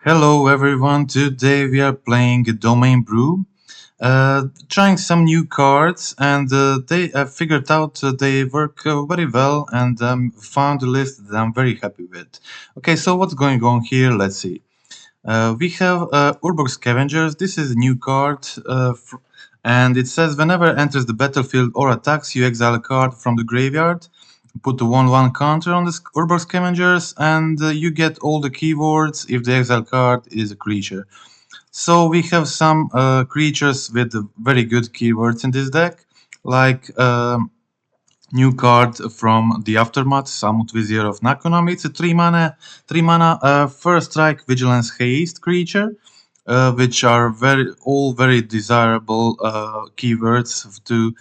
Hello everyone, today we are playing a domain brew, trying some new cards, and they figured out they work very well, and found a list that I'm very happy with. Okay, so what's going on here? Let's see. We have Urborg Scavengers. This is a new card, and it says whenever enters the battlefield or attacks, you exile a card from the graveyard. Put the 1/1 counter on the Urborg Scavengers, and you get all the keywords if the exile card is a creature. So we have some creatures with very good keywords in this deck, like new card from the Aftermath, Samut Vizier of Nakonami. It's a 3 mana, first strike, vigilance, haste creature, which are all very desirable keywords to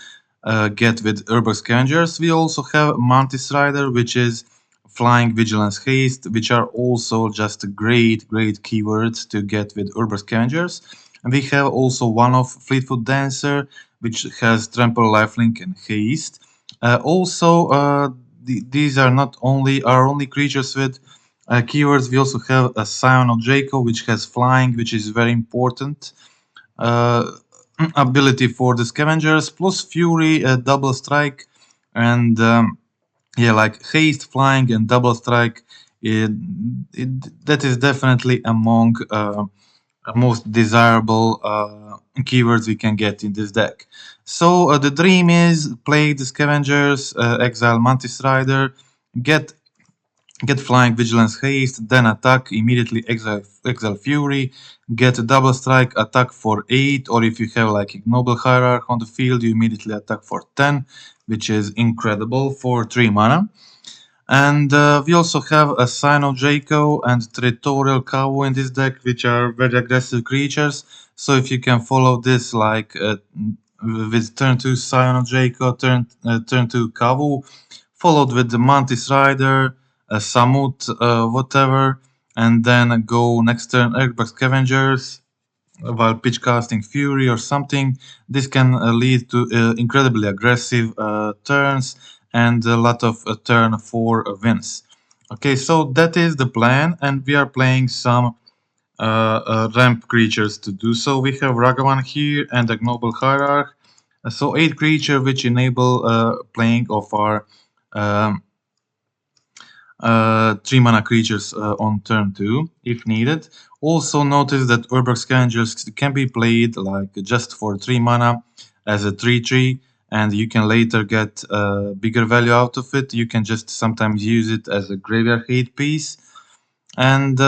get with Urborg Scavengers. We also have Mantis Rider, which is flying, vigilance, haste, which are also just great keywords to get with Urborg Scavengers. And we have also one of Fleetfoot Dancer, which has trample, lifelink, and haste. These are not only our only creatures with keywords. We also have a Scion of Draco, which has flying, which is very important uh, ability for the Scavengers, plus Fury, double strike, and yeah, like haste, flying, and double strike. That is definitely among most desirable keywords we can get in this deck. So the dream is play the Scavengers, exile Mantis Rider, get flying, vigilance, haste, then attack, immediately exile Fury, get a double strike, attack for 8, or if you have like Ignoble Hierarch on the field, you immediately attack for 10, which is incredible for 3 mana. And we also have a Sign of Draco and Territorial Cow in this deck, which are very aggressive creatures. So if you can follow this like with turn 2 Scion of Draco, turn 2 Kavu, followed with the Mantis Rider, Samut, whatever, and then go next turn Urborg Scavengers while pitch casting Fury or something. This can lead to incredibly aggressive turns and a lot of turn 4 wins. Okay, so that is the plan, and we are playing some ramp creatures to do so. We have Ragavan here and Ignoble Hierarch. So 8 creature which enable playing of our 3 mana creatures on turn 2 if needed. Also notice that Urborg Scavengers can be played like just for 3 mana as a 3/3, and you can later get bigger value out of it. You can just sometimes use it as a graveyard hate piece. And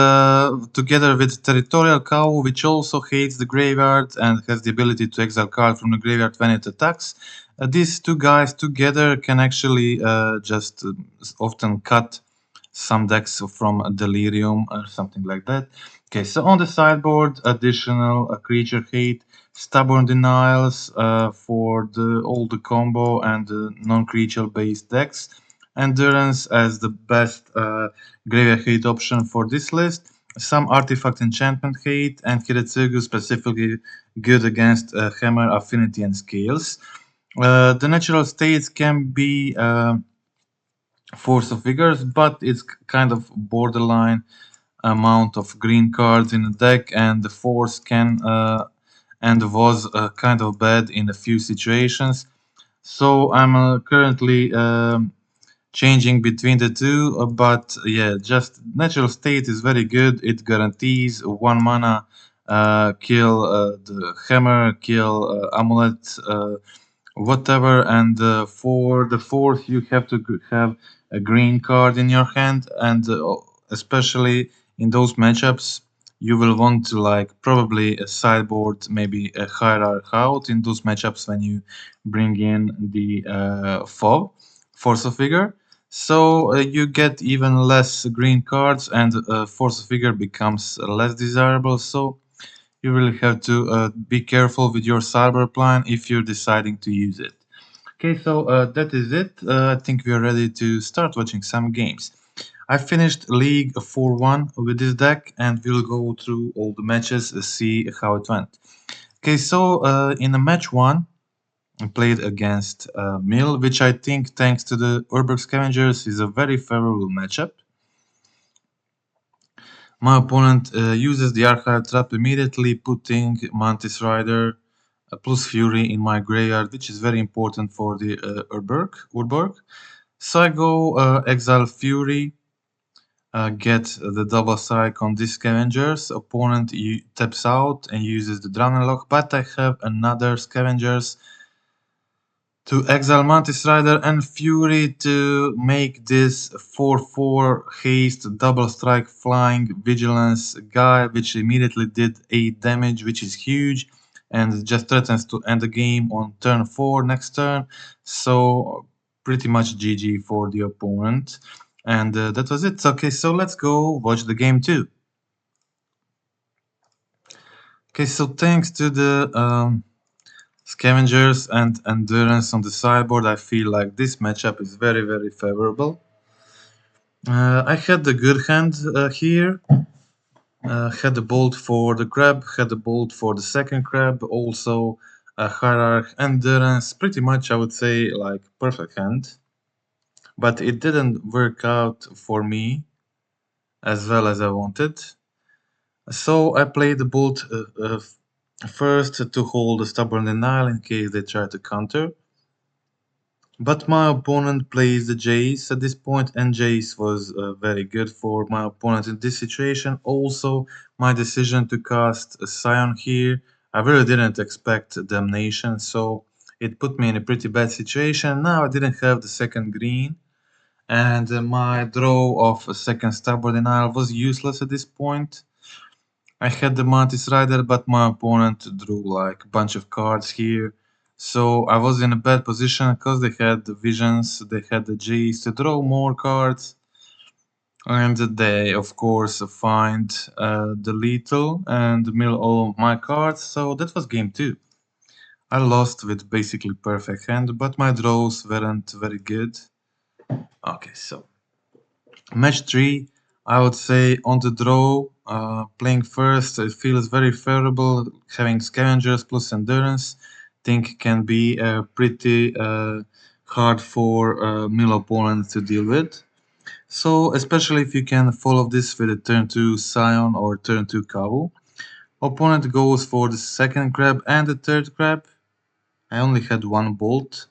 together with Territorial Cow, which also hates the graveyard and has the ability to exile card from the graveyard when it attacks, these two guys together can actually just often cut some decks from Delirium or something like that. Okay, so on the sideboard, additional creature hate, Stubborn Denials for all the combo and the non-creature based decks. Endurance as the best graveyard hate option for this list. Some artifact enchantment hate, and Kiretsugu specifically good against Hammer, Affinity, and Scales. The natural states can be Force of Vigors, but it's kind of borderline amount of green cards in the deck, and the force can and was kind of bad in a few situations. So I'm currently changing between the two, but yeah, just natural state is very good. It guarantees 1 mana kill the hammer, kill amulet, whatever, and for the fourth you have to have a green card in your hand, and especially in those matchups you will want to like probably a sideboard, maybe a hierarch out in those matchups when you bring in the fob force of vigor. So you get even less green cards, and force of vigor becomes less desirable. So you really have to be careful with your cyber plan if you're deciding to use it. Okay, so that is it. I think we are ready to start watching some games. I finished League 4-1 with this deck, and we'll go through all the matches, see how it went. Okay, so in the match 1, I played against Mill, which I think, thanks to the Urborg Scavengers, is a very favorable matchup. My opponent uses the Archive Trap immediately, putting Mantis Rider plus Fury in my graveyard, which is very important for the Urborg. So I go Exile Fury, get the double strike on these scavengers. Opponent taps out and uses the Dragonlock, but I have another scavengers to exile Mantis Rider and Fury to make this 4/4 haste double strike flying vigilance guy, which immediately did 8 damage, which is huge, and just threatens to end the game on turn 4 next turn. So pretty much GG for the opponent. And that was it. Okay, so let's go watch the game too. Okay, so thanks to the Scavengers and Endurance on the sideboard, I feel like this matchup is very, very favorable. I had the good hand here. Had the bolt for the crab, had the bolt for the second crab, also Hierarch, Endurance, pretty much I would say like perfect hand. But it didn't work out for me as well as I wanted. So I played the bolt first to hold the Stubborn Denial in case they try to counter. But my opponent plays the Jace at this point, and Jace was very good for my opponent in this situation. Also, my decision to cast a Scion here, I really didn't expect Damnation, so it put me in a pretty bad situation. Now I didn't have the second green, and my draw of a second Stubborn Denial was useless at this point. I had the Mantis Rider, but my opponent drew like a bunch of cards here. So I was in a bad position because they had the visions, they had the G's to draw more cards. And they, of course, find the lethal and mill all of my cards. So that was game 2. I lost with basically perfect hand, but my draws weren't very good. Okay, so match 3, I would say on the draw, playing first, it feels very favorable. Having scavengers plus endurance, think can be pretty hard for mill opponents to deal with. So, especially if you can follow this with a turn 2 Scion or turn 2 Kavu. Opponent goes for the second grab and the third grab. I only had one bolt.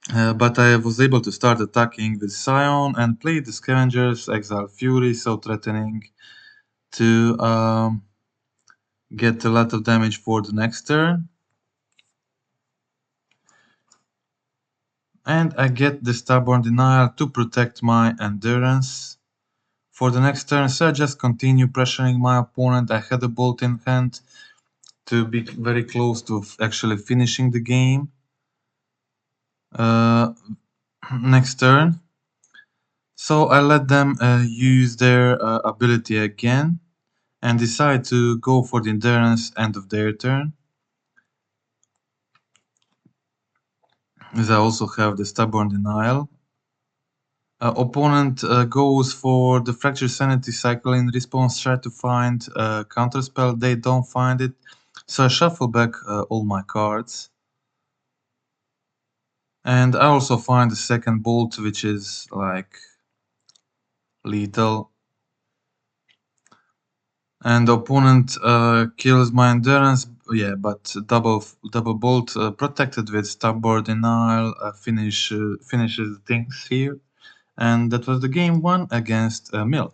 But I was able to start attacking with Scion and play the Scavengers, Exile Fury, so threatening to get a lot of damage for the next turn. And I get the Stubborn Denial to protect my Endurance for the next turn, so I just continue pressuring my opponent. I had a bolt in hand to be very close to actually finishing the game. Next turn. So I let them use their ability again and decide to go for the endurance end of their turn. As I also have the Stubborn Denial. Opponent goes for the Fracture Sanity cycle in response, try to find a counterspell. They don't find it, so I shuffle back all my cards. And I also find the second bolt, which is like lethal. And the opponent kills my endurance, yeah, but double bolt protected with Stubborn Denial finishes things here. And that was the game 1 against Mill.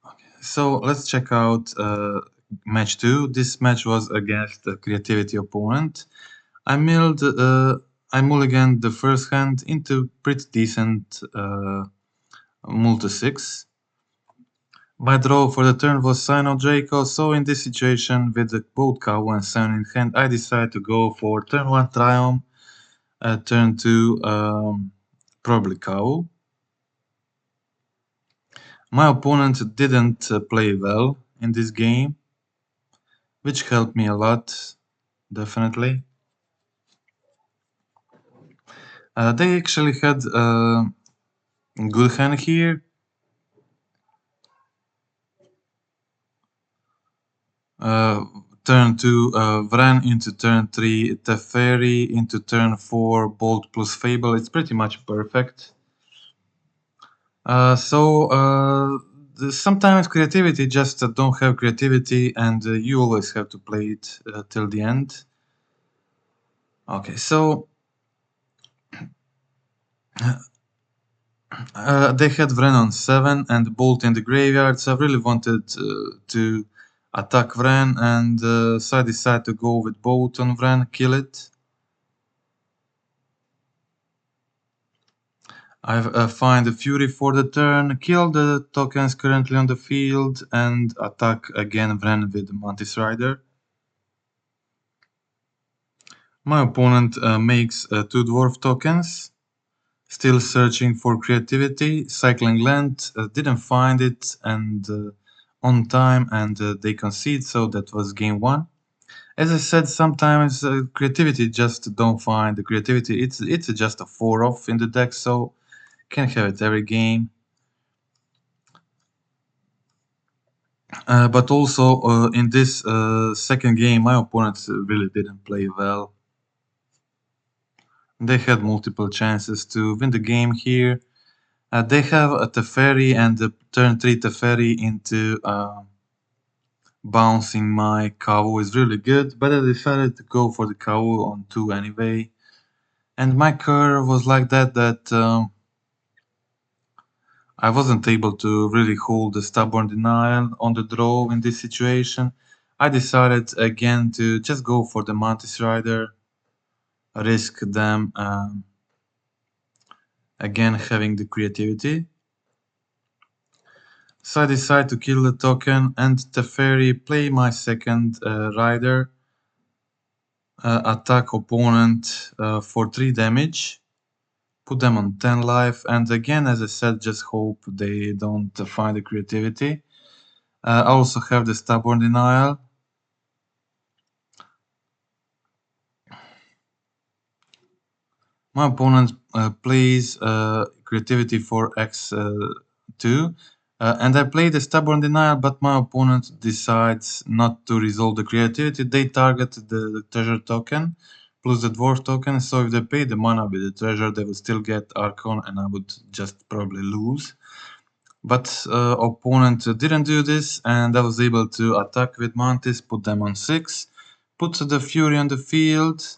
Okay, so let's check out match 2. This match was against a creativity opponent. I mulliganed the first hand into pretty decent multi-6. My draw for the turn was Sino Draco, so in this situation with both Cow and Sun in hand, I decided to go for turn 1 Triumph, turn 2 probably Cow. My opponent didn't play well in this game, which helped me a lot, definitely. They actually had a good hand here. turn 2 Vren into turn 3 Teferi into turn 4 Bolt plus Fable. It's pretty much perfect. Sometimes creativity just don't have creativity, and you always have to play it till the end. Okay, so they had Vren on 7 and Bolt in the graveyard, so I really wanted to attack Vren, and so I decided to go with Bolt on Vren, kill it. I find a Fury for the turn, kill the tokens currently on the field, and attack again Vren with Mantis Rider. My opponent makes 2 Dwarf tokens, still searching for creativity, cycling land, didn't find it and on time, and they concede, so that was game 1. As I said, sometimes creativity just don't find the creativity. It's just a 4-off in the deck, so can't have it every game. But also in this second game, my opponent really didn't play well. They had multiple chances to win the game here. They have a Teferi, and the turn 3 Teferi into bouncing my Kawu is really good, but I decided to go for the Kawu on 2 anyway. And my curve was like that I wasn't able to really hold the Stubborn Denial on the draw in this situation. I decided again to just go for the Mantis Rider, risk them again having the creativity. So I decide to kill the token and Teferi, play my second rider, attack opponent for 3 damage, put them on 10 life, and again, as I said, just hope they don't find the creativity. I also have the Stubborn Denial. My opponent plays creativity for x2, and I play the Stubborn Denial, but my opponent decides not to resolve the creativity. They target the treasure token plus the dwarf token, so if they pay the mana with the treasure, they will still get Archon, and I would just probably lose. But opponent didn't do this, and I was able to attack with Mantis, put them on 6, put the Fury on the field,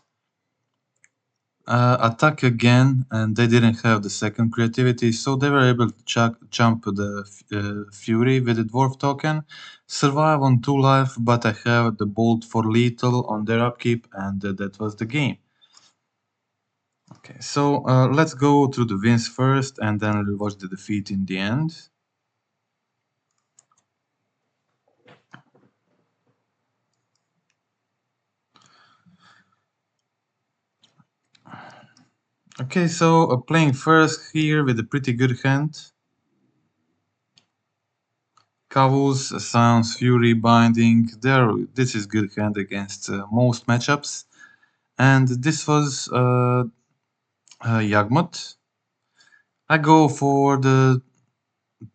attack again, and they didn't have the second creativity, so they were able to jump the Fury with the Dwarf token, survive on 2 life, but I have the Bolt for lethal on their upkeep, and that was the game. Okay, so let's go through the wins first, and then we'll watch the defeat in the end. Okay, so playing first here with a pretty good hand. Kavus, Sounds, Fury, Binding, this is good hand against most matchups. And this was Yagmut. I go for the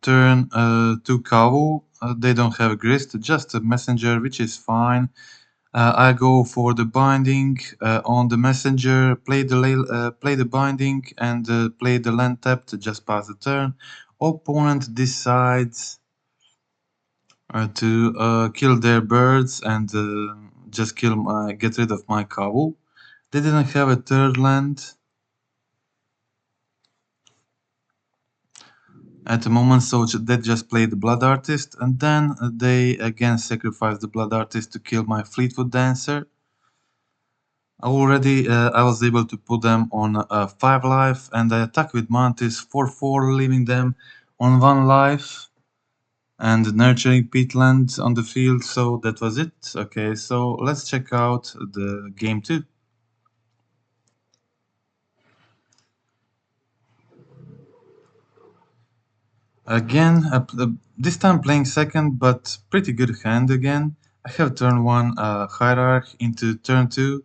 turn 2 Kavu. They don't have a Grist, just a Messenger, which is fine. I go for the Binding on the Messenger, play the Binding, and play the land tap to just pass the turn. Opponent decides to kill their birds and just get rid of my Kavu. They didn't have a third land at the moment, so they just played the Blood Artist, and then they again sacrificed the Blood Artist to kill my Fleetwood Dancer. Already I was able to put them on 5 life, and I attack with Mantis for 4, leaving them on 1 life and nurturing peatland on the field, so that was it. Okay, so let's check out the game 2. Again, this time playing second, but pretty good hand again. I have turn 1 Hierarch into turn 2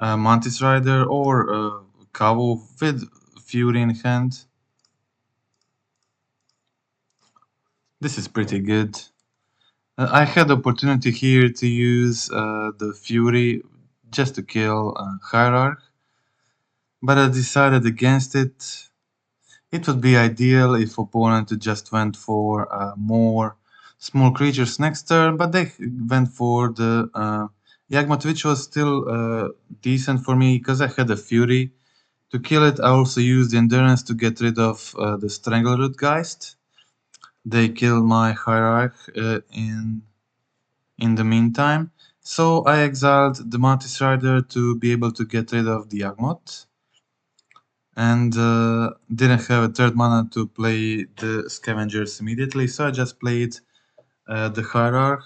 Mantis Rider or Cabo with Fury in hand. This is pretty good. I had the opportunity here to use the Fury just to kill Hierarch, but I decided against it. It would be ideal if opponent just went for more small creatures next turn, but they went for the Yagmoth, which was still decent for me because I had a Fury. To kill it, I also used Endurance to get rid of the Strangleroot Geist. They killed my Hierarch in the meantime, so I exiled the Mantis Rider to be able to get rid of the Yagmoth, and didn't have a third mana to play the Scavengers immediately, so I just played the Hierarch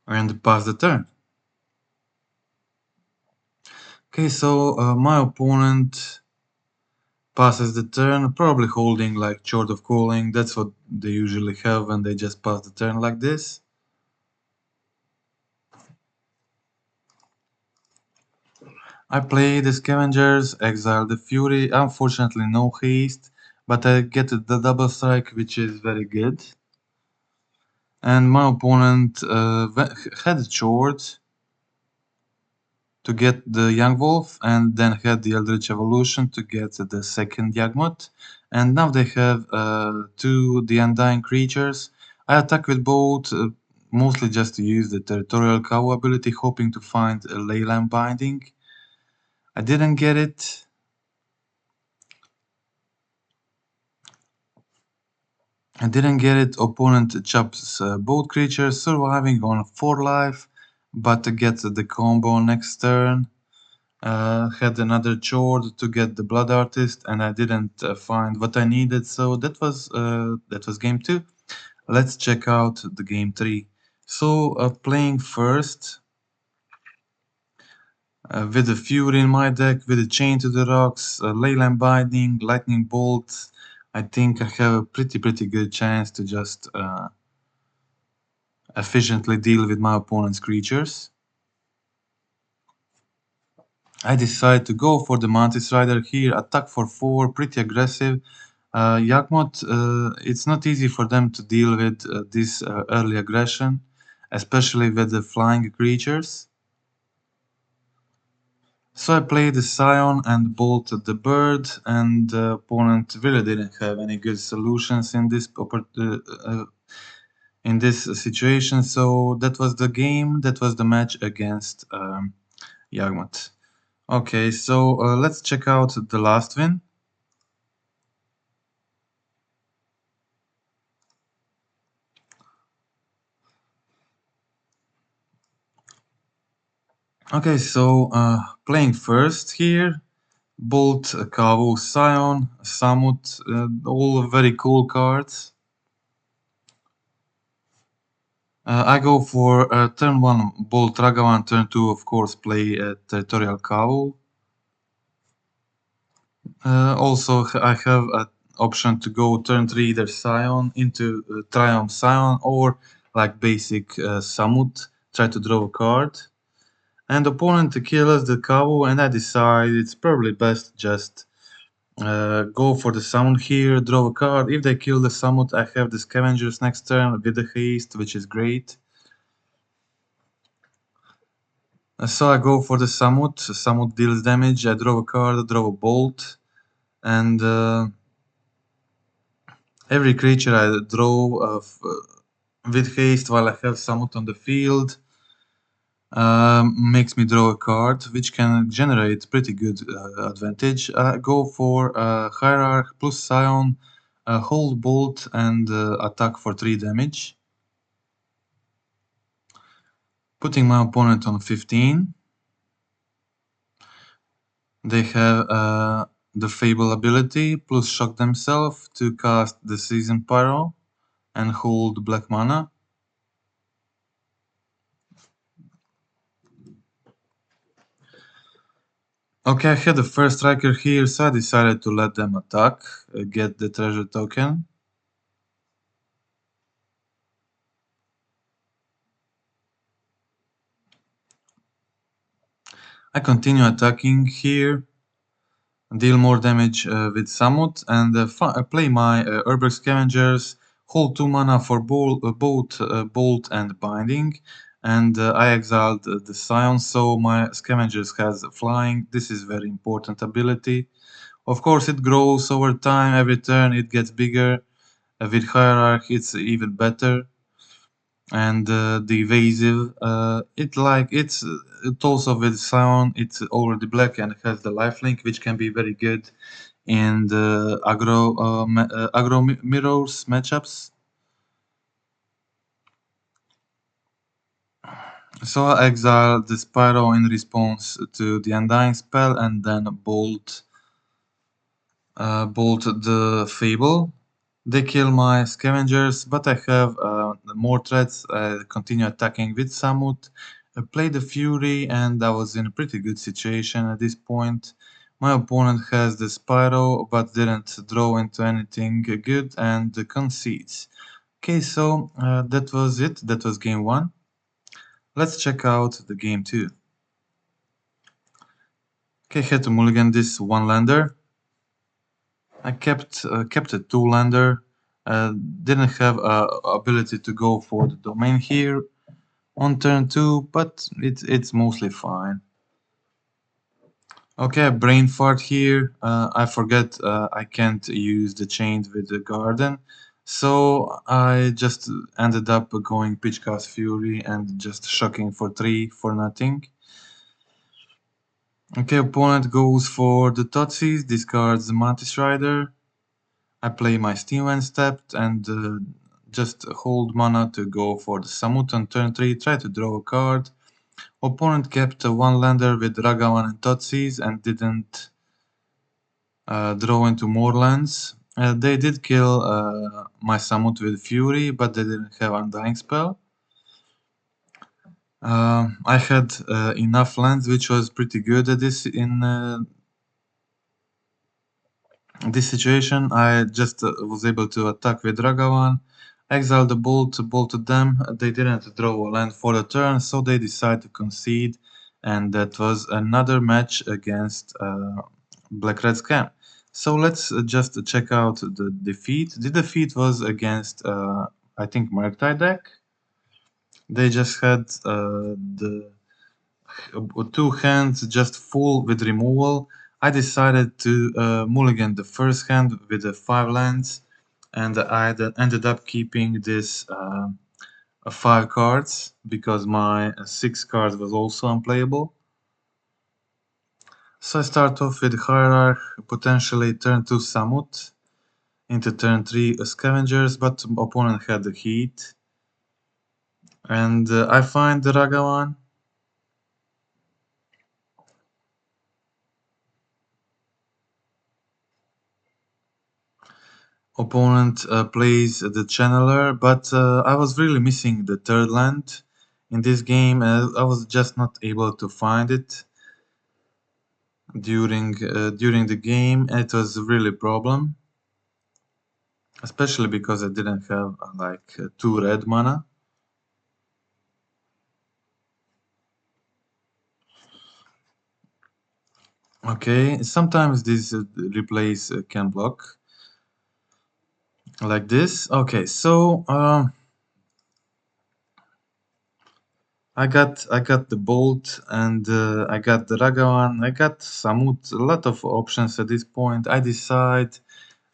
and passed the turn. Okay, so my opponent passes the turn, probably holding like Chord of Calling. That's what they usually have when they just pass the turn like this. I play the Scavengers, exile the Fury. Unfortunately, no haste, but I get the double strike, which is very good. And my opponent had a Chord to get the Young Wolf, and then had the Eldritch Evolution to get the second Yagmoth. And now they have two The Undying creatures. I attack with both, mostly just to use the Territorial Cow ability, hoping to find a Leyline Binding. I didn't get it. Opponent chops both creatures, surviving on 4 life, but gets the combo next turn. Had another chore to get the Blood Artist, and I didn't find what I needed, so that was game 2. Let's check out the game 3. So playing first with a Fury in my deck, with a Chain to the Rocks, Leyline Binding, Lightning Bolt. I think I have a pretty good chance to just efficiently deal with my opponent's creatures. I decide to go for the Mantis Rider here, attack for 4, pretty aggressive. Yagmoth, it's not easy for them to deal with this early aggression, especially with the flying creatures. So I played the Scion and bolted the bird, and the opponent really didn't have any good solutions in this situation. So that was the game, that was the match against Yagmoth. Okay, so let's check out the last win. Okay, so playing first here, Bolt, Kavu, Scion, Samut, all very cool cards. I go for turn 1 Bolt Ragavan, turn 2 of course play Territorial Kavu. Also I have an option to go turn 3 either Scion into Triumph Scion, or like basic Samut, try to draw a card. And opponent kills the Kavu, and I decide it's probably best just go for the summon here, draw a card. If they kill the summon, I have the Scavengers next turn with the haste, which is great. So I go for the Samut. Samut deals damage. I draw a card, draw a bolt, and every creature I draw with haste while I have Samut on the field makes me draw a card, which can generate pretty good advantage. I go for Hierarch plus Scion, hold bolt, and attack for 3 damage. Putting my opponent on 15. They have the Fable ability plus shock themselves to cast the Season Pyro and hold black mana. Okay, I had the first striker here, so I decided to let them attack, get the treasure token. I continue attacking here, deal more damage with Samut, and play my Urberg Scavengers, hold 2 mana for both Bolt and Binding, and I exiled the Scion, so my Scavengers has Flying. This is very important ability. Of course, it grows over time. Every turn it gets bigger. With Hierarchy, it's even better. And the evasive, it also with Scion, it's already black and has the lifelink, which can be very good in the aggro mirrors matchups. So I exile the Spyro in response to the Undying spell and then bolt the Fable. They kill my Scavengers, but I have more threats. I continue attacking with Samut. I play the Fury, and I was in a pretty good situation at this point. My opponent has the Spyro, but didn't draw into anything good and concedes. Okay, so that was it. That was game 1. Let's check out the game 2. Okay, had to mulligan this one lander. I kept a two lander. Didn't have ability to go for the domain here on turn 2, but it's mostly fine. Okay, brain fart here. I forget I can't use the chains with the garden, so I just ended up going Pitchcast Fury and just shocking for 3 for nothing. Okay, opponent goes for the Totsis, discards the Mantis Rider. I play my Steam when stepped and just hold mana to go for the Samut on turn 3, try to draw a card. Opponent kept one lander with Ragavan and Totsis and didn't draw into more lands. They did kill my Samut with Fury, but they didn't have Undying spell. I had enough lands, which was pretty good at this this situation. I just was able to attack with Ragavan, exile the bolt, bolted them. They didn't draw a land for the turn, so they decided to concede, and that was another match against Black Red Scam. So let's just check out the defeat. The defeat was against, I think, Murktide deck. They just had the two hands just full with removal. I decided to mulligan the first hand with the 5 lands, and I ended up keeping this 5 cards because my 6 cards was also unplayable. So I start off with Hierarch, potentially turn 2 Samut, into turn 3 Scavengers, but opponent had the Heat. And I find the Ragavan. Opponent plays the Channeler, but I was really missing the third land in this game. I was just not able to find it during the game. It was really a problem, especially because I didn't have like 2 red mana. Okay, sometimes these replays can block like this. Okay, so I got the Bolt and I got the Ragavan. I got Samut. A lot of options at this point. I decide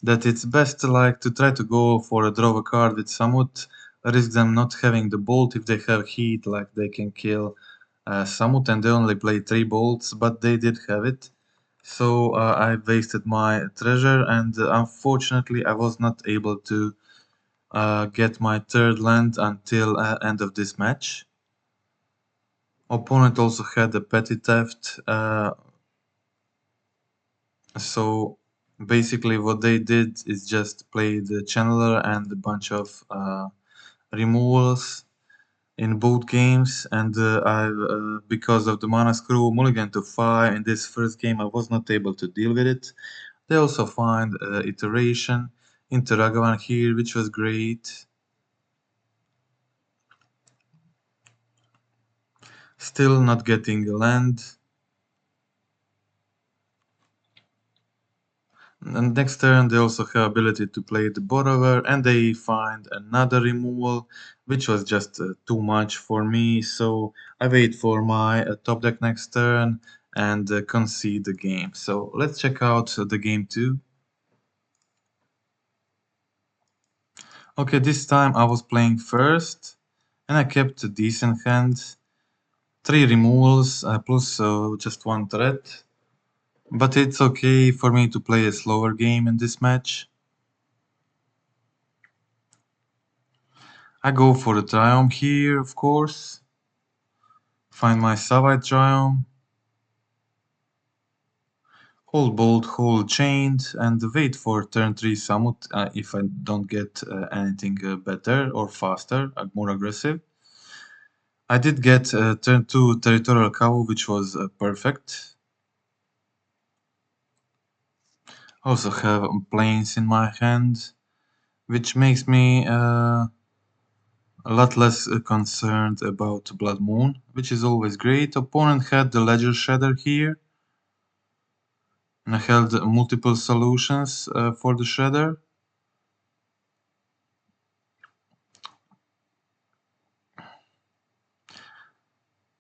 that it's best like to try to go for a draw a card with Samut. Risk them not having the Bolt. If they have Heat, like they can kill Samut, and they only play 3 bolts, but they did have it. So I wasted my treasure, and unfortunately I was not able to get my third land until end of this match. Opponent also had a petty theft, so basically what they did is just play the channeler and a bunch of removals in both games, and because of the mana screw mulligan to 5 in this first game I was not able to deal with it. They also find iteration into Ragavan here, which was great. Still not getting a land. And next turn they also have ability to play the borrower, and they find another removal, which was just too much for me. So I wait for my top deck next turn and concede the game. So let's check out the game 2. Okay, this time I was playing first, and I kept a decent hand. 3 removals plus just 1 threat. But it's okay for me to play a slower game in this match. I go for the Triumph here, of course. Find my Savite Triumph. Hold Bolt, hold Chained, and wait for turn 3 Summit if I don't get anything better or faster, more aggressive. I did get turn 2 Territorial Cow, which was perfect. Also have Plains in my hand, which makes me a lot less concerned about Blood Moon, which is always great. Opponent had the Ledger Shredder here, and I held multiple solutions for the Shredder.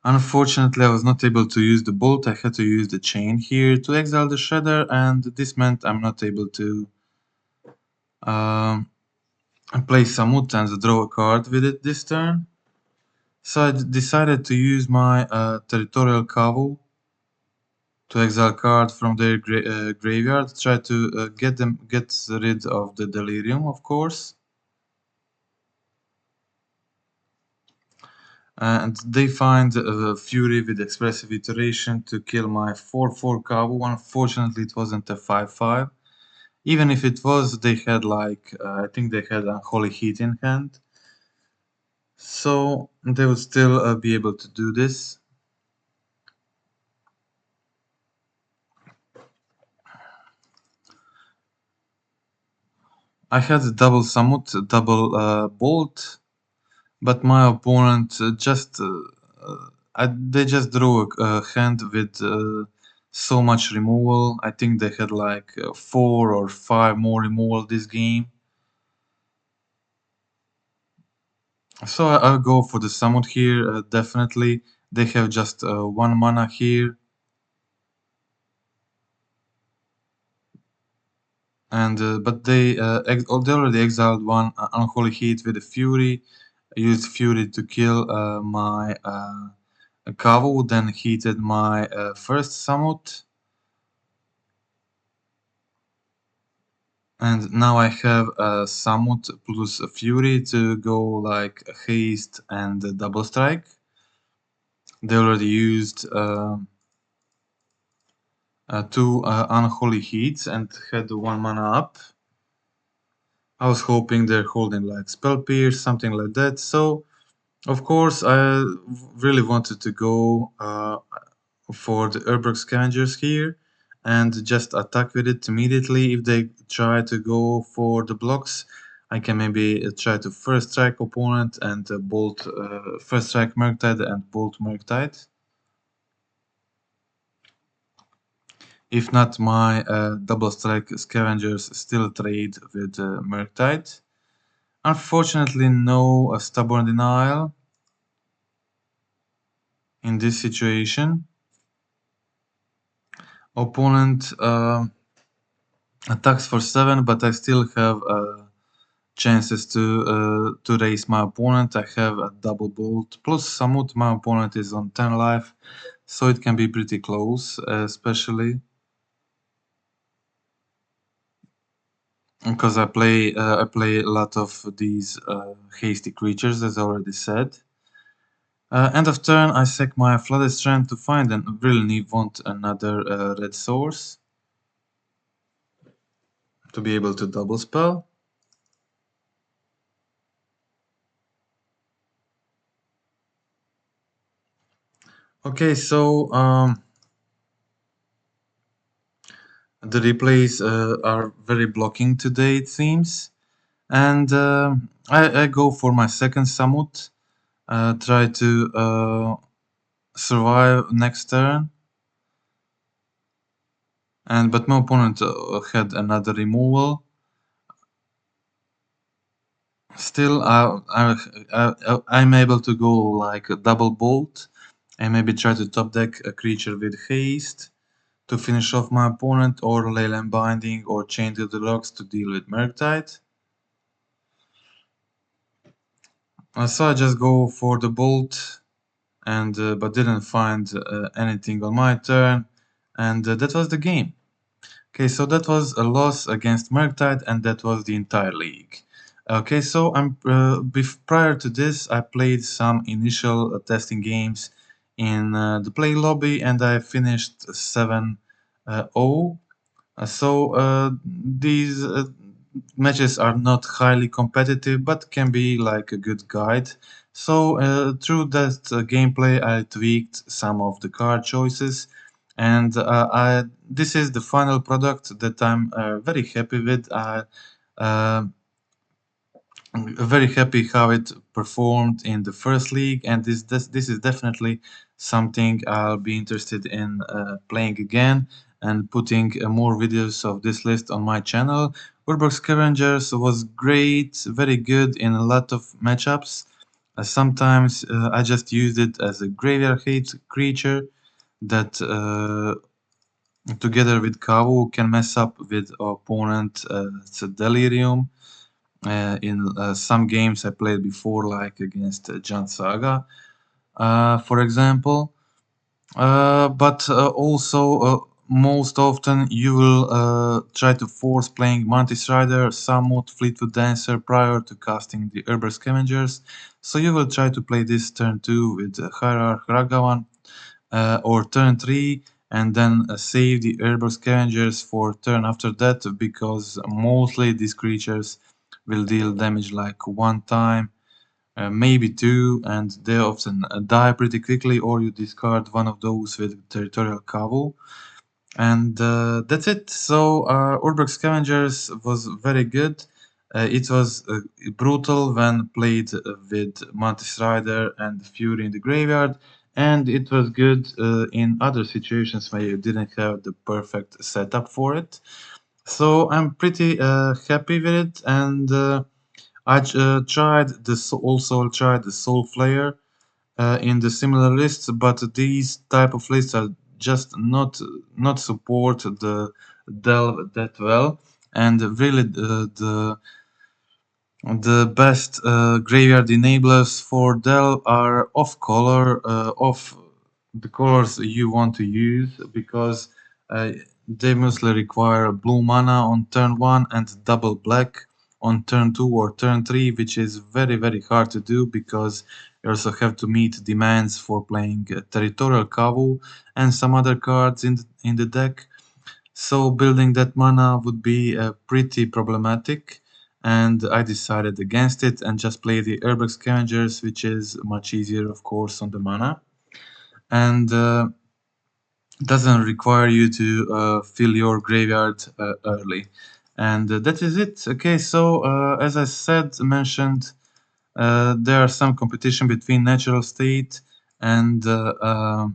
Unfortunately, I was not able to use the bolt. I had to use the chain here to exile the Shredder, and this meant I'm not able to um, play Samut and draw a card with it this turn. So I decided to use my Territorial Cavu to exile card from their graveyard, try to get rid of the Delirium, of course. And they find Fury with Expressive Iteration to kill my 4/4 Cavu. Unfortunately, it wasn't a 5/5. Even if it was, they had like, I think they had Unholy Heat in hand. So they would still be able to do this. I had a double Samut, double Bolt, but my opponent they just drew a hand with so much removal. I think they had like 4 or 5 more removal this game. So I'll go for the Summon here, definitely. They have just 1 mana here. And but they already exiled one Unholy Heat with a Fury. I used Fury to kill my Kavu, then heated my first Samut. And now I have a Samut plus a Fury to go like a Haste and a Double Strike. They already used 2 Unholy Heats and had 1 mana up. I was hoping they're holding like Spell Pierce, something like that. So, of course, I really wanted to go for the Urberg Scavengers here and just attack with it immediately. If they try to go for the blocks, I can maybe try to first strike opponent and bolt first strike Murktide and bolt Murktide. If not, my double strike Scavengers still trade with Murktide. Unfortunately, no Stubborn Denial in this situation. Opponent attacks for 7, but I still have chances to raise my opponent. I have a double bolt plus Samut. My opponent is on 10 life, so it can be pretty close, especially because I play a lot of these hasty creatures, as I already said. End of turn, I sack my Flooded Strand to find and really want another red source to be able to double spell. Okay, so the replays are very blocking today, it seems. And I go for my second Samut, try to survive next turn. And but my opponent had another removal. Still, I'm able to go like a double bolt and maybe try to top deck a creature with haste to finish off my opponent, or Leyland Binding or Chain to the Rocks to deal with Murktide. So I just go for the bolt, and but didn't find anything on my turn, and that was the game. Okay, so that was a loss against Murktide, and that was the entire league. Okay, so prior to this, I played some initial testing games in the play lobby, and I finished 7-0. These matches are not highly competitive, but can be like a good guide. So through that gameplay, I tweaked some of the card choices, and this is the final product that I'm very happy with. Uh, Very happy how it performed in the first league, and this is definitely something I'll be interested in playing again and putting more videos of this list on my channel. Urborg Scavengers was great, very good in a lot of matchups. Sometimes I just used it as a graveyard hate creature that together with Kavu can mess up with opponent Delirium. In some games I played before, like against Jan Saga, for example. But also, most often you will try to force playing Mantis Rider, somewhat Fleetwood Dancer prior to casting the Urber Scavengers. So you will try to play this turn 2 with Hierarch Ragavan, or turn 3, and then save the Urber Scavengers for turn after that, because mostly these creatures will deal damage like one time, maybe two, and they often die pretty quickly, or you discard one of those with Territorial Cavu. And that's it. So Urberg Scavengers was very good. It was brutal when played with Mantis Rider and Fury in the graveyard, and it was good in other situations where you didn't have the perfect setup for it. So I'm pretty happy with it, and I also tried the Soul Flare in the similar lists, but these type of lists are just not support the delve that well, and really the best graveyard enablers for Dell are off color, off the colors you want to use, because uh, they mostly require blue mana on turn 1 and double black on turn 2 or turn 3, which is very hard to do, because you also have to meet demands for playing Territorial Kavu and some other cards in the deck. So building that mana would be pretty problematic, and I decided against it and just play the Urbex Scavengers, which is much easier, of course, on the mana, and doesn't require you to fill your graveyard early. And that is it. Okay, so as I mentioned, there are some competition between Natural State and a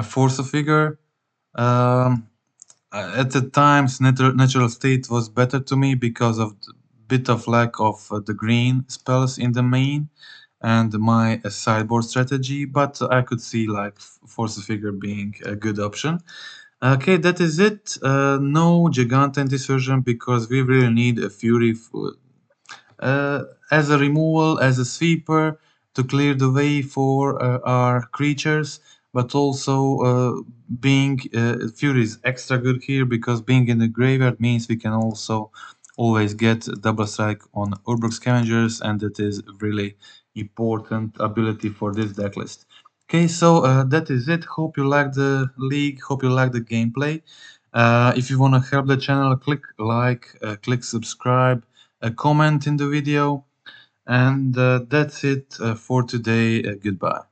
Force of Figure. Um, at the times, natural state was better to me because of the bit of lack of the green spells in the main and my sideboard strategy, but I could see like Force of Figure being a good option. Okay, that is it. No Giganta in this version, because we really need a Fury as a removal, as a sweeper, to clear the way for our creatures, but also being Fury is extra good here, because being in the graveyard means we can also always get double strike on Urborg Scavengers, and that is really important ability for this deck list. Okay, so that is it. Hope you like the league, hope you like the gameplay. If you want to help the channel, click like, click subscribe, a comment in the video, and that's it for today. Goodbye.